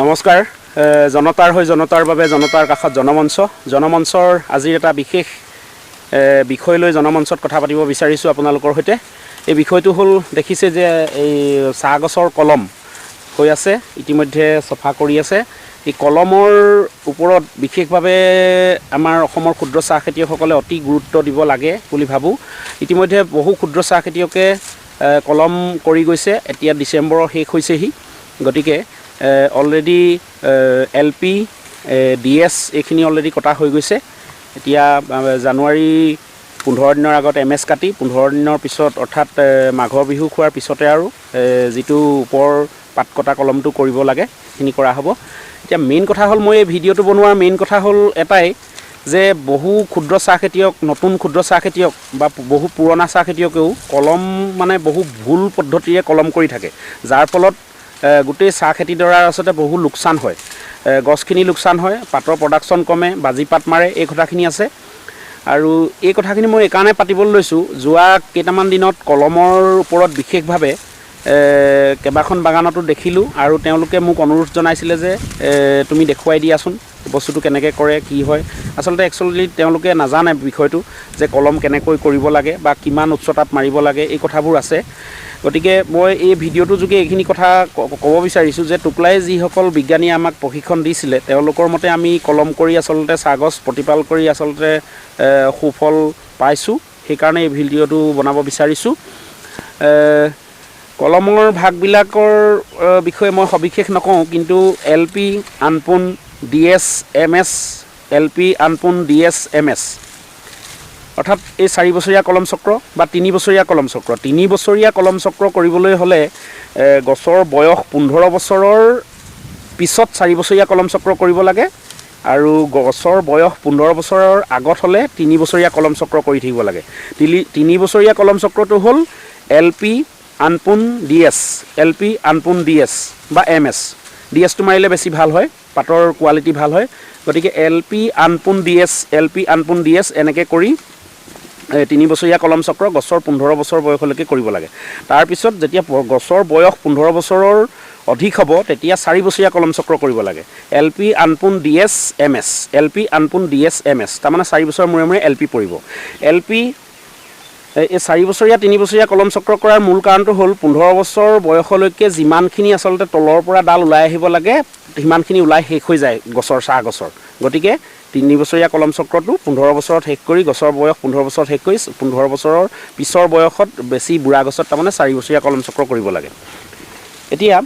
নমস্কাৰ জনতাৰ হৈ জনতাৰ বাবে জনতাৰ কাষত জনমঞ্চৰ আজিৰ এটা বিশেষ বিষয় লৈ জনমঞ্চত কথা পাতিব বিচাৰিছোঁ আপোনালোকৰ সৈতে। এই বিষয়টো হ'ল দেখিছে যে এই চাহ গছৰ কলম হৈ আছে, ইতিমধ্যে চফা কৰি আছে। এই কলমৰ ওপৰত বিশেষভাৱে আমাৰ অসমৰ ক্ষুদ্ৰ চাহ খেতিয়কসকলে অতি গুৰুত্ব দিব লাগে বুলি ভাবোঁ। ইতিমধ্যে বহু ক্ষুদ্ৰ চাহ খেতিয়কে কলম কৰি গৈছে, এতিয়া ডিচেম্বৰৰ শেষ হৈছেহি। গতিকে অলৰেডি LP DS এইখিনি অলৰেডি কটা হৈ গৈছে। এতিয়া জানুৱাৰী 15 দিনৰ আগত MS কাটি 15 দিনৰ পিছত অৰ্থাৎ মাঘৰ বিহু খোৱাৰ পিছতে আৰু যিটো ওপৰ পাত কটা কলমটো কৰিব লাগে সেইখিনি কৰা হ'ব। এতিয়া মেইন কথা হ'ল, মই এই ভিডিঅ'টো বনোৱাৰ মেইন কথা হ'ল এটাই যে বহু ক্ষুদ্ৰ চাহ খেতিয়ক, নতুন ক্ষুদ্ৰ চাহ খেতিয়ক বা বহু পুৰণা চাহ খেতিয়কেও কলম মানে বহু ভুল পদ্ধতিৰে কলম কৰি থাকে, যাৰ ফলত গোটেই চাহ খেতিডৰাৰ আচলতে বহু লোকচান হয়, গছখিনি লোকচান হয়, পাতৰ প্ৰডাকশ্যন কমে, বাজি পাত মাৰে, এই কথাখিনি আছে। আৰু এই কথাখিনি মই এইকাৰণে পাতিবলৈ লৈছোঁ, যোৱা কেইটামান দিনত কলমৰ ওপৰত বিশেষভাৱে কেইবাখন বাগানতো দেখিলোঁ আৰু তেওঁলোকে মোক অনুৰোধ জনাইছিলে যে তুমি দেখুৱাই দিয়াচোন বস্তুটো কেনেকৈ কৰে, কি হয়। আচলতে একচুৱেলি তেওঁলোকে নাজানে বিষয়টো যে কলম কেনেকৈ কৰিব লাগে বা কিমান উচ্চতাত মাৰিব লাগে, এই কথাবোৰ আছে। গতিকে মই এই ভিডিঅ'টোৰ যোগে এইখিনি কথা ক'ব বিচাৰিছোঁ যে টোকলাই যিসকল বিজ্ঞানীয়ে আমাক প্ৰশিক্ষণ দিছিলে, তেওঁলোকৰ মতে আমি কলম কৰি আচলতে চাহগছ প্ৰতিপাল কৰি আচলতে সুফল পাইছোঁ। সেইকাৰণে এই ভিডিঅ'টো বনাব বিচাৰিছোঁ। কলমৰ ভাগবিলাকৰ বিষয়ে মই সবিশেষ নকওঁ, কিন্তু LP, আনপোন, DS, MS, LP, আনপোন, DS, MS অৰ্থাৎ এই 4 বছৰীয়া কলম চক্ৰ বা 3 বছৰীয়া কলম চক্ৰ। 3 বছৰীয়া কলম চক্ৰ কৰিবলৈ হ'লে গছৰ বয়স 15 বছৰৰ পিছত 4 বছৰীয়া কলম চক্ৰ কৰিব লাগে, আৰু গছৰ বয়স 15 বছৰৰ আগত হ'লে 3 বছৰীয়া কলম চক্ৰ কৰি থাকিব লাগে। 3 বছৰীয়া কলম চক্ৰটো হ'ল LP, আনপোন, DS, LP, আনপোন, DS বা MS। DSটো মাৰিলে বেছি ভাল হয়, পাতৰ কোৱালিটি ভাল হয়। গতিকে LP, আনপোন, DS, LP, আনপোন, DS এনেকৈ কৰি 3 বছৰীয়া কলম চক্ৰ গছৰ 15 বছৰ বয়সলৈকে কৰিব লাগে। তাৰপিছত যেতিয়া গছৰ বয়স 15 বছৰৰ অধিক হ'ব, তেতিয়া 4 বছৰীয়া কলম চক্ৰ কৰিব লাগে। LP, আনপোন, DS, MS, LP, আনপোন, DS, MS, তাৰমানে 4 বছৰ মূৰে মূৰে LP পৰিব। LP এই 4 বছৰীয়া 3 বছৰীয়া কলম চক্ৰ কৰাৰ মূল কাৰণটো হ'ল 15 বছৰ বয়সলৈকে যিমানখিনি আচলতে তলৰ পৰা ডাল ওলাই আহিব লাগে সিমানখিনি ওলাই শেষ হৈ যায় গছৰ, চাহ গছৰ। গতিকে 3 বছৰীয়া কলম চক্ৰটো 15 বছৰত শেষ কৰি, গছৰ বয়স 15 বছৰত শেষ কৰি 15 বছৰৰ পিছৰ বয়সত বেছি বুঢ়া গছত তাৰমানে 4 বছৰীয়া কলম চক্ৰ কৰিব লাগে। এতিয়া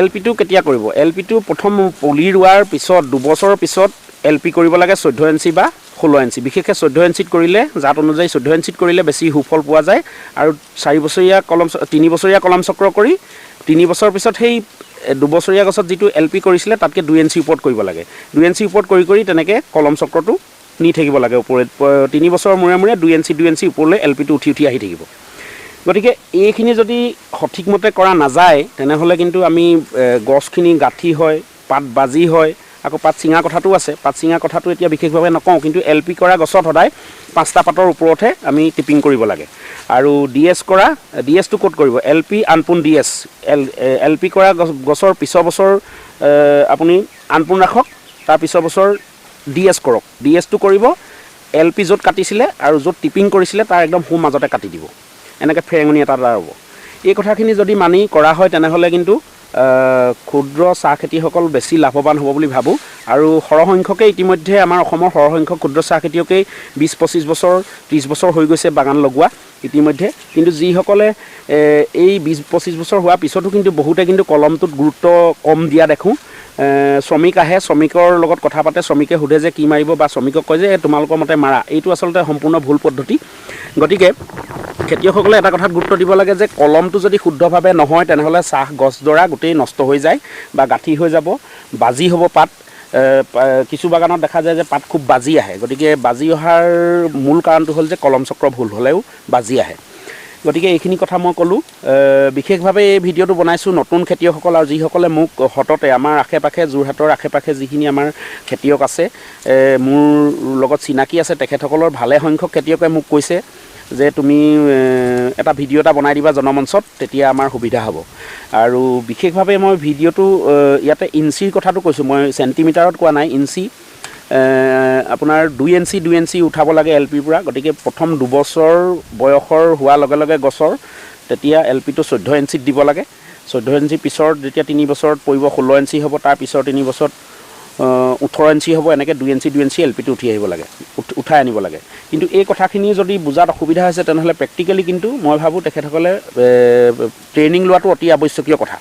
LPটো কেতিয়া কৰিব? LPটো প্ৰথম পুলি ৰোৱাৰ পিছত 2 বছৰৰ পিছত LP কৰিব লাগে 14 ইঞ্চি বা 16 ইঞ্চি। বিশেষকৈ 14 ইঞ্চিত কৰিলে, জাত অনুযায়ী 14 ইঞ্চিত কৰিলে বেছি সুফল পোৱা যায়। আৰু 3 বছৰীয়া কলম চক্ৰ কৰি 3 বছৰৰ পিছত সেই 2 বছৰীয়া গছত যিটো LP কৰিছিলে তাতকৈ 2 ইঞ্চি ওপৰত কৰিব লাগে। 2 ইঞ্চি ওপৰত কৰি কৰি তেনেকৈ কলম চক্ৰটো নি থাকিব লাগে ওপৰত। 3 বছৰৰ মূৰে মূৰে 2 ইঞ্চি ওপৰলৈ LPটো উঠি উঠি আহি থাকিব। গতিকে এইখিনি যদি সঠিকমতে কৰা নাযায় তেনেহ'লে কিন্তু আমি গছখিনি গাঁঠি হয়, পাত বাজি হয়, আকৌ পাত ছিঙা কথাটো আছে। পাত ছিঙা কথাটো এতিয়া বিশেষভাৱে নকওঁ, কিন্তু LP কৰা গছত সদায় 5টা পাতৰ ওপৰতহে আমি টিপিং কৰিব লাগে। আৰু DSটো ক'ত কৰিব? LP, আনপোন, DS। LP কৰা গছৰ পিছৰ বছৰ আপুনি আনপোন ৰাখক, তাৰ পিছৰ বছৰ DS কৰক। DSটো কৰিব LP য'ত কাটিছিলে আৰু য'ত টিপিং কৰিছিলে তাৰ একদম সোঁ মাজতে কাটি দিব, এনেকৈ ফেৰেঙনি এটা হ'ব। এই কথাখিনি যদি মানি কৰা হয় তেনেহ'লে কিন্তু ক্ষুদ্ৰ চাহ খেতিসকল বেছি লাভৱান হ'ব বুলি ভাবোঁ। আৰু সৰহসংখ্যকে ইতিমধ্যে আমাৰ অসমৰ সৰহসংখ্যক ক্ষুদ্ৰ চাহ খেতিয়কেই 20-25 বছৰ 30 বছৰ হৈ গৈছে বাগান লগোৱা ইতিমধ্যে। কিন্তু যিসকলে এই 20-25 বছৰ হোৱাৰ পিছতো কিন্তু বহুতে কিন্তু কলমটোত গুৰুত্ব কম দিয়া দেখোঁ। শ্ৰমিক আহে, শ্ৰমিকৰ লগত কথা পাতে, শ্ৰমিকে সোধে যে কি মাৰিব, বা শ্ৰমিকক কয় যে তোমালোকৰ মতে মাৰা। এইটো আচলতে সম্পূৰ্ণ ভুল পদ্ধতি। গতিকে খেতিয়কসকলে এটা কথাত গুৰুত্ব দিব লাগে যে কলমটো যদি শুদ্ধভাৱে নহয় তেনেহ'লে চাহ গছডৰা গোটেই নষ্ট হৈ যায় বা গাঁঠি হৈ যাব, বাজি হ'ব পাত। কিছু বাগানত দেখা যায় যে পাত খুব বাজি আহে। গতিকে বাজি অহাৰ মূল কাৰণটো হ'ল যে কলম চক্ৰ ভুল হ'লেও বাজি আহে। গতিকে এইখিনি কথা মই ক'লোঁ। বিশেষভাৱে এই ভিডিঅ'টো বনাইছোঁ নতুন খেতিয়কসকল আৰু যিসকলে মোক সততে আমাৰ আশে-পাশে যোৰহাটৰ আশে-পাশে যিখিনি আমাৰ খেতিয়ক আছে, মোৰ লগত চিনাকি আছে, তেখেতসকলৰ ভালে সংখ্যক খেতিয়কে মোক কৈছে যে তুমি এটা ভিডিঅ' এটা বনাই দিবা জনমঞ্চত, তেতিয়া আমাৰ সুবিধা হ'ব। আৰু বিশেষভাৱে মই ভিডিঅ'টো ইয়াতে ইঞ্চিৰ কথাটো কৈছোঁ, মই চেণ্টিমিটাৰত কোৱা নাই, ইঞ্চি আপোনাৰ 2 ইঞ্চি উঠাব লাগে LPৰ পৰা। গতিকে প্ৰথম 2 বছৰ বয়সৰ হোৱাৰ লগে লগে গছৰ তেতিয়া LPটো 14 ইঞ্চিত দিব লাগে। 14 ইঞ্চিৰ পিছত যেতিয়া 3 বছৰত পৰিব 16 ইঞ্চি হ'ব, তাৰ পিছৰ 3 বছৰত 18 ইঞ্চি হ'ব। এনেকৈ 2 ইঞ্চি LPটো উঠি আহিব লাগে, উঠাই আনিব লাগে। কিন্তু এই কথাখিনি যদি বুজাত অসুবিধা হৈছে তেনেহ'লে প্ৰেক্টিকেলি কিন্তু মই ভাবোঁ তেখেতসকলে ট্ৰেইনিং লোৱাটো অতি আৱশ্যকীয় কথা।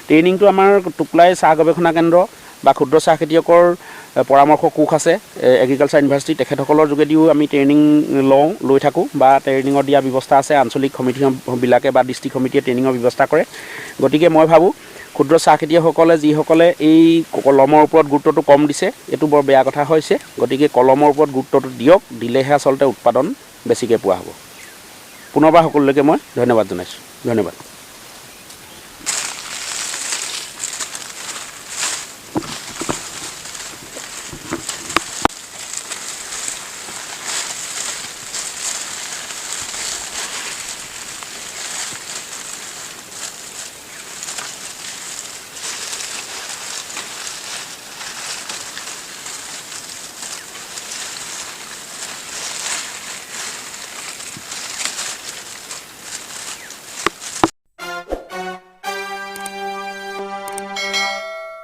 ট্ৰেইনিংটো আমাৰ টুকলাই চাহ গৱেষণা কেন্দ্ৰ বা ক্ষুদ্ৰ চাহ খেতিয়কৰ পৰামৰ্শ কোষ আছে এগ্ৰিকালচাৰ ইউনিভাৰ্চিটি, তেখেতসকলৰ যোগেদিও আমি ট্ৰেইনিং লৈ থাকোঁ বা ট্ৰেইনিঙৰ দিয়া ব্যৱস্থা আছে। আঞ্চলিক সমিতিবিলাকে বা ডিষ্ট্ৰিক্ট সমিতিয়ে ট্ৰেইনিঙৰ ব্যৱস্থা কৰে। গতিকে মই ভাবোঁ ক্ষুদ্ৰ চাহ খেতিয়কসকলে যিসকলে এই কলমৰ ওপৰত গুৰুত্বটো কম দিছে, এইটো বৰ বেয়া কথা হৈছে। গতিকে কলমৰ ওপৰত গুৰুত্বটো দিয়ক, দিলেহে আচলতে উৎপাদন বেছিকৈ পোৱা হ'ব। পুনৰবাৰ সকলোলৈকে মই ধন্যবাদ জনাইছোঁ। ধন্যবাদ।